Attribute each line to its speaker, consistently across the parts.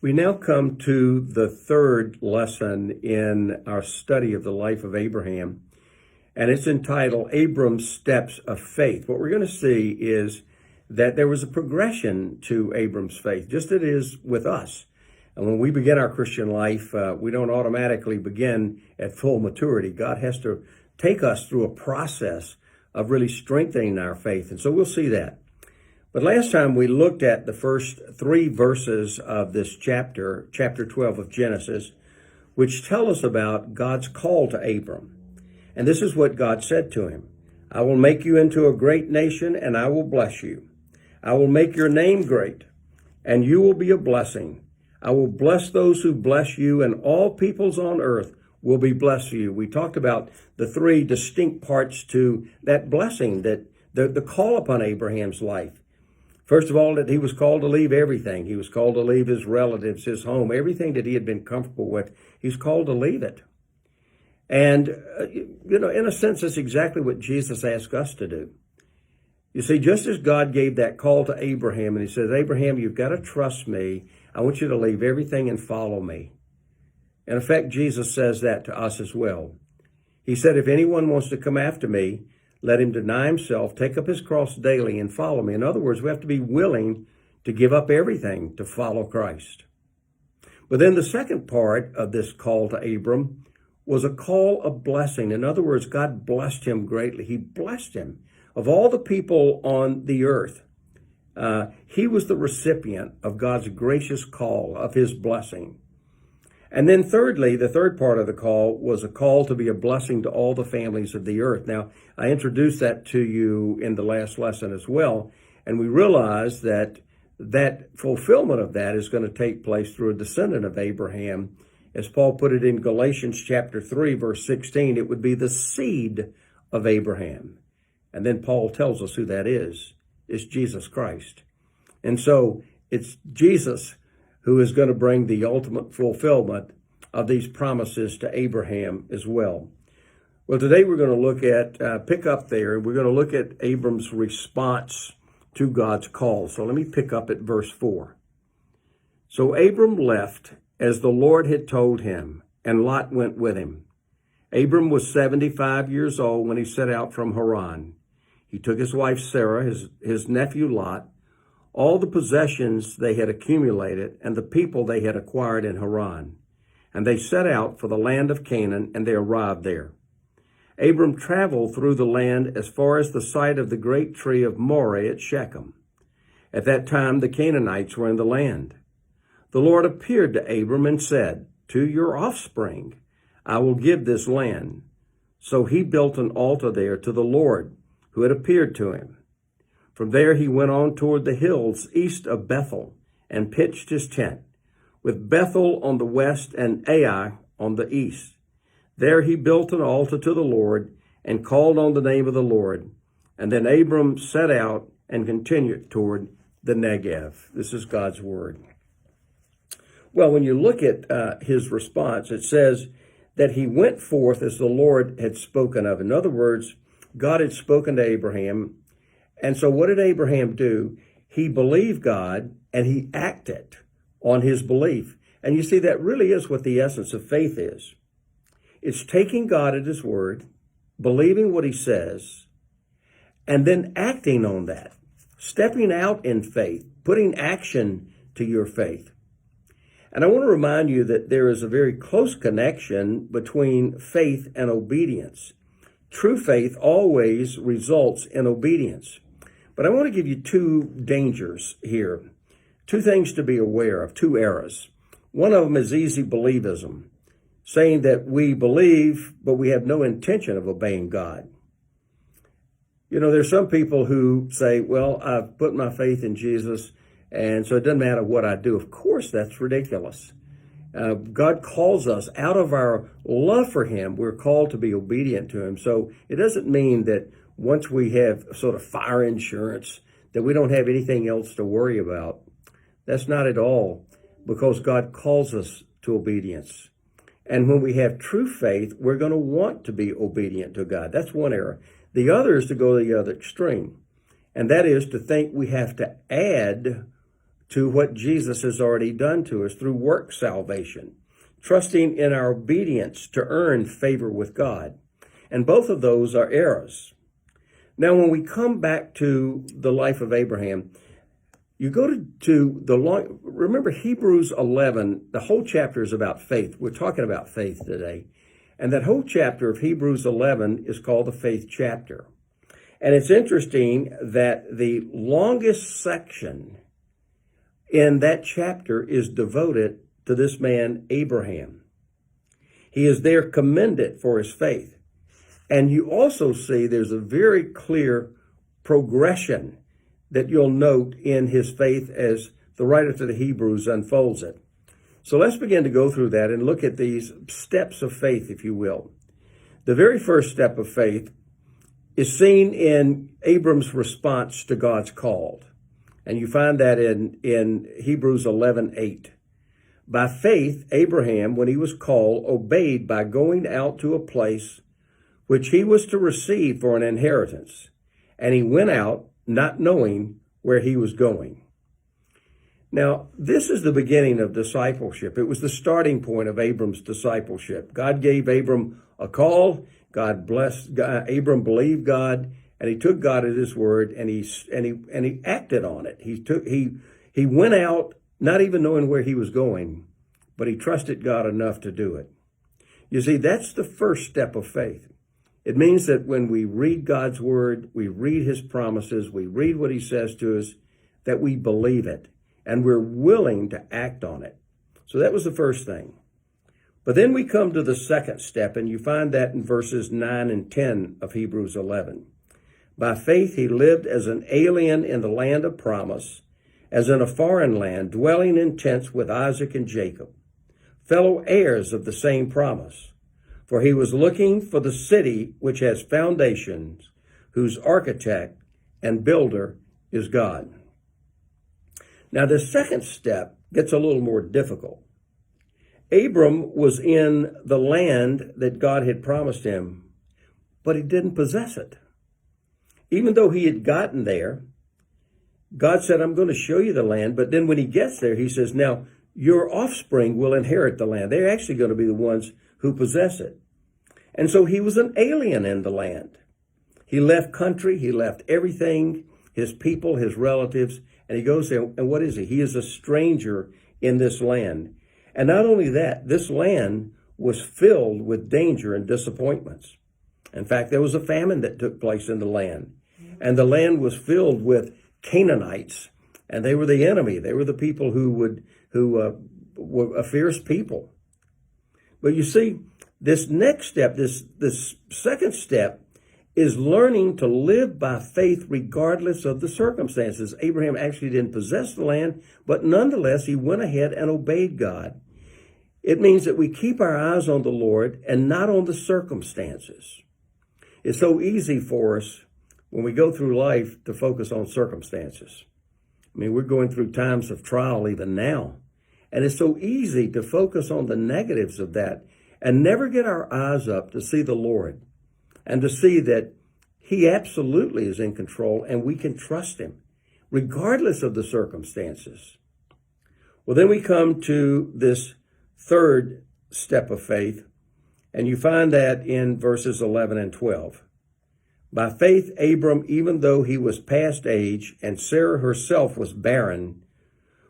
Speaker 1: We now come to the third lesson in our study of the life of Abraham, and it's entitled Abram's Steps of Faith. What we're going to see is that there was a progression to Abram's faith, just as it is with us. And when we begin our Christian life, we don't automatically begin at full maturity. God has to take us through a process of really strengthening our faith, and so we'll see that. But last time we looked at the first three verses of this chapter 12 of Genesis, which tell us about God's call to Abram. And this is what God said to him. I will make you into a great nation, and I will bless you. I will make your name great, and you will be a blessing. I will bless those who bless you, and all peoples on earth will be blessed through you. We talked about the three distinct parts to that blessing, that the call upon Abraham's life. First of all, that he was called to leave everything. He was called to leave his relatives, his home, everything that he had been comfortable with. He's called to leave it. And, in a sense, that's exactly what Jesus asked us to do. You see, just as God gave that call to Abraham, and he says, Abraham, you've got to trust me. I want you to leave everything and follow me. In effect, Jesus says that to us as well. He said, if anyone wants to come after me, let him deny himself, take up his cross daily, and follow me. In other words, we have to be willing to give up everything to follow Christ. But then the second part of this call to Abram was a call of blessing. In other words, God blessed him greatly. He blessed him. Of all the people on the earth, he was the recipient of God's gracious call, of his blessing. And then thirdly, the third part of the call was a call to be a blessing to all the families of the earth. Now, I introduced that to you in the last lesson as well, and we realized that fulfillment of that is going to take place through a descendant of Abraham. As Paul put it in Galatians chapter 3, verse 16, it would be the seed of Abraham. And then Paul tells us who that is. It's Jesus Christ. And so it's Jesus who is going to bring the ultimate fulfillment of these promises to Abraham as well. Well, today we're going to look at, pick up there, we're going to look at Abram's response to God's call. So let me pick up at verse 4. So Abram left as the Lord had told him, and Lot went with him. Abram was 75 years old when he set out from Haran. He took his wife Sarah, his nephew Lot, all the possessions they had accumulated, and the people they had acquired in Haran. And they set out for the land of Canaan, and they arrived there. Abram traveled through the land as far as the site of the great tree of Moreh at Shechem. At that time, the Canaanites were in the land. The Lord appeared to Abram and said, to your offspring I will give this land. So he built an altar there to the Lord, who had appeared to him. From there he went on toward the hills east of Bethel and pitched his tent, with Bethel on the west and Ai on the east. There he built an altar to the Lord and called on the name of the Lord. And then Abram set out and continued toward the Negev. This is God's word. Well, when you look at his response, it says that he went forth as the Lord had spoken of. In other words, God had spoken to Abraham. And so what did Abraham do? He believed God and he acted on his belief. And you see, that really is what the essence of faith is. It's taking God at his word, believing what he says, and then acting on that, stepping out in faith, putting action to your faith. And I want to remind you that there is a very close connection between faith and obedience. True faith always results in obedience. But I want to give you two dangers here, two things to be aware of, two errors. One of them is easy believism, saying that we believe, but we have no intention of obeying God. There's some people who say, well, I've put my faith in Jesus, and so it doesn't matter what I do. Of course, that's ridiculous. God calls us out of our love for him. We're called to be obedient to him. So it doesn't mean that once we have sort of fire insurance, that we don't have anything else to worry about. That's not at all, because God calls us to obedience. And when we have true faith, we're going to want to be obedient to God. That's one error. The other is to go to the other extreme, and that is to think we have to add to what Jesus has already done to us through work salvation, trusting in our obedience to earn favor with God. And both of those are eras. Now, when we come back to the life of Abraham, you go remember Hebrews 11, the whole chapter is about faith. We're talking about faith today. And that whole chapter of Hebrews 11 is called the faith chapter. And it's interesting that the longest section in that chapter is devoted to this man, Abraham. He is there commended for his faith. And you also see there's a very clear progression that you'll note in his faith as the writer to the Hebrews unfolds it. So let's begin to go through that and look at these steps of faith, if you will. The very first step of faith is seen in Abram's response to God's call. And you find that in Hebrews 11:8. By faith, Abraham, when he was called, obeyed by going out to a place which he was to receive for an inheritance. And he went out not knowing where he was going. Now, this is the beginning of discipleship. It was the starting point of Abram's discipleship. God gave Abram a call. God blessed God. Abram believed God, and he took God at his word, and he acted on it. He went out not even knowing where he was going, but he trusted God enough to do it. You see, that's the first step of faith. It means that when we read God's word, we read his promises, we read what he says to us, that we believe it and we're willing to act on it. So that was the first thing. But then we come to the second step, and you find that in verses 9 and 10 of Hebrews 11. By faith, he lived as an alien in the land of promise, as in a foreign land, dwelling in tents with Isaac and Jacob, fellow heirs of the same promise. For he was looking for the city which has foundations, whose architect and builder is God. Now, the second step gets a little more difficult. Abram was in the land that God had promised him, but he didn't possess it. Even though he had gotten there, God said, I'm going to show you the land. But then when he gets there, he says, now your offspring will inherit the land. They're actually going to be the ones who possess it. And so he was an alien in the land. He left country, he left everything, his people, his relatives, and he goes there, and what is he? He is a stranger in this land. And not only that, this land was filled with danger and disappointments. In fact, there was a famine that took place in the land, and the land was filled with Canaanites, and they were the enemy. They were the people who were a fierce people. But you see, this next step, this second step, is learning to live by faith regardless of the circumstances. Abraham actually didn't possess the land, but nonetheless, he went ahead and obeyed God. It means that we keep our eyes on the Lord and not on the circumstances. It's so easy for us when we go through life to focus on circumstances. I mean, we're going through times of trial even now. And it's so easy to focus on the negatives of that and never get our eyes up to see the Lord and to see that he absolutely is in control and we can trust him regardless of the circumstances. Well, then we come to this third step of faith, and you find that in verses 11 and 12. By faith, Abram, even though he was past age and Sarah herself was barren,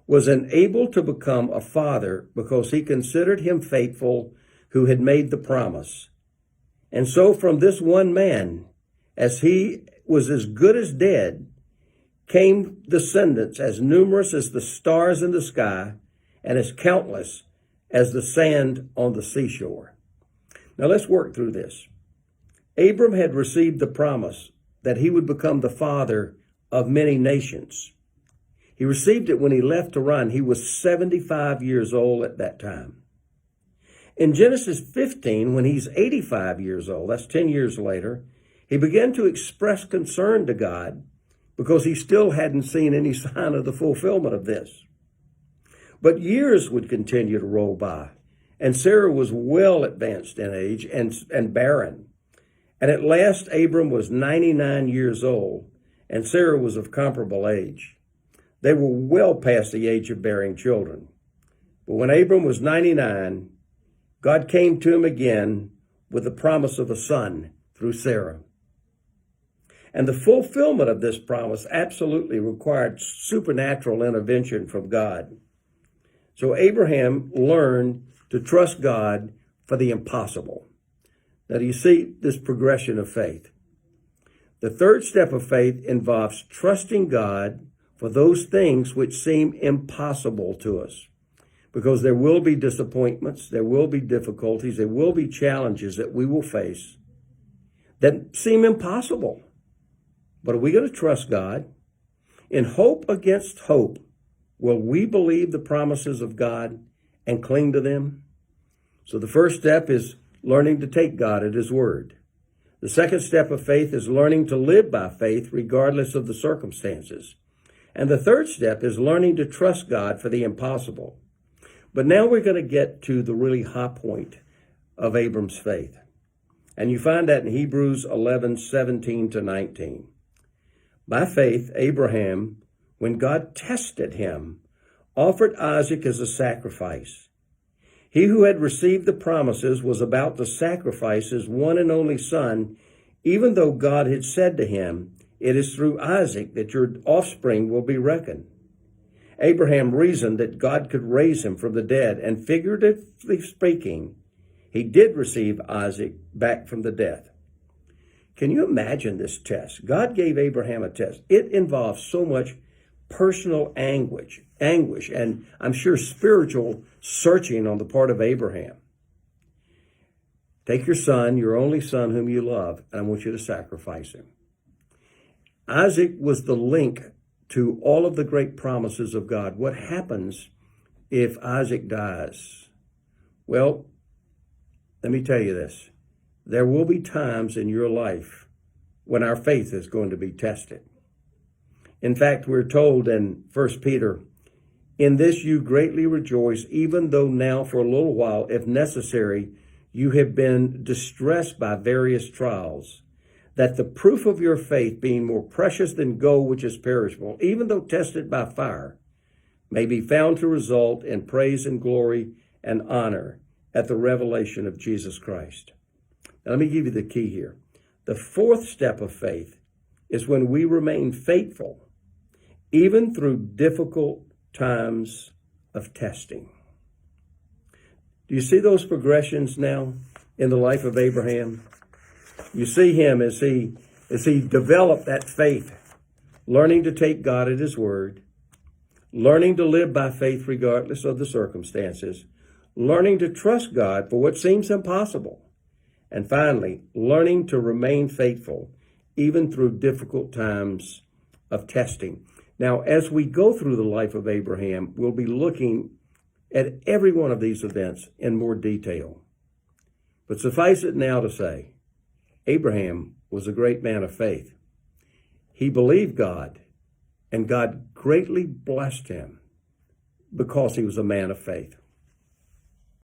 Speaker 1: was enabled to become a father because he considered him faithful who had made the promise. And so from this one man, as he was as good as dead, came descendants as numerous as the stars in the sky and as countless as the sand on the seashore. Now let's work through this. Abram had received the promise that he would become the father of many nations. He received it when he left to run. He was 75 years old at that time. In Genesis 15, when he's 85 years old, that's 10 years later, he began to express concern to God because he still hadn't seen any sign of the fulfillment of this. But years would continue to roll by, and Sarah was well advanced in age and barren. And at last, Abram was 99 years old, and Sarah was of comparable age. They were well past the age of bearing children. But when Abram was 99, God came to him again with the promise of a son through Sarah. And the fulfillment of this promise absolutely required supernatural intervention from God. So Abraham learned to trust God for the impossible. Now, do you see this progression of faith? The third step of faith involves trusting God for those things which seem impossible to us. Because there will be disappointments, there will be difficulties, there will be challenges that we will face that seem impossible. But are we going to trust God? In hope against hope, will we believe the promises of God and cling to them? So the first step is learning to take God at his word. The second step of faith is learning to live by faith regardless of the circumstances. And the third step is learning to trust God for the impossible. But now we're going to get to the really high point of Abram's faith. And you find that in Hebrews 11:17-19. By faith, Abraham, when God tested him, offered Isaac as a sacrifice. He who had received the promises was about to sacrifice his one and only son, even though God had said to him, "It is through Isaac that your offspring will be reckoned." Abraham reasoned that God could raise him from the dead, and figuratively speaking, he did receive Isaac back from the dead. Can you imagine this test? God gave Abraham a test. It involves so much personal anguish, and I'm sure spiritual searching on the part of Abraham. Take your son, your only son whom you love, and I want you to sacrifice him. Isaac was the link to all of the great promises of God. What happens if Isaac dies? Well, let me tell you this. There will be times in your life when our faith is going to be tested. In fact, we're told in 1 Peter, "In this you greatly rejoice, even though now for a little while, if necessary, you have been distressed by various trials, that the proof of your faith, being more precious than gold which is perishable, even though tested by fire, may be found to result in praise and glory and honor at the revelation of Jesus Christ." Now, let me give you the key here. The fourth step of faith is when we remain faithful, even through difficult times of testing. Do you see those progressions now in the life of Abraham? You see him as he developed that faith, learning to take God at his word, learning to live by faith regardless of the circumstances, learning to trust God for what seems impossible, and finally, learning to remain faithful even through difficult times of testing. Now, as we go through the life of Abraham, we'll be looking at every one of these events in more detail. But suffice it now to say, Abraham was a great man of faith. He believed God, and God greatly blessed him because he was a man of faith.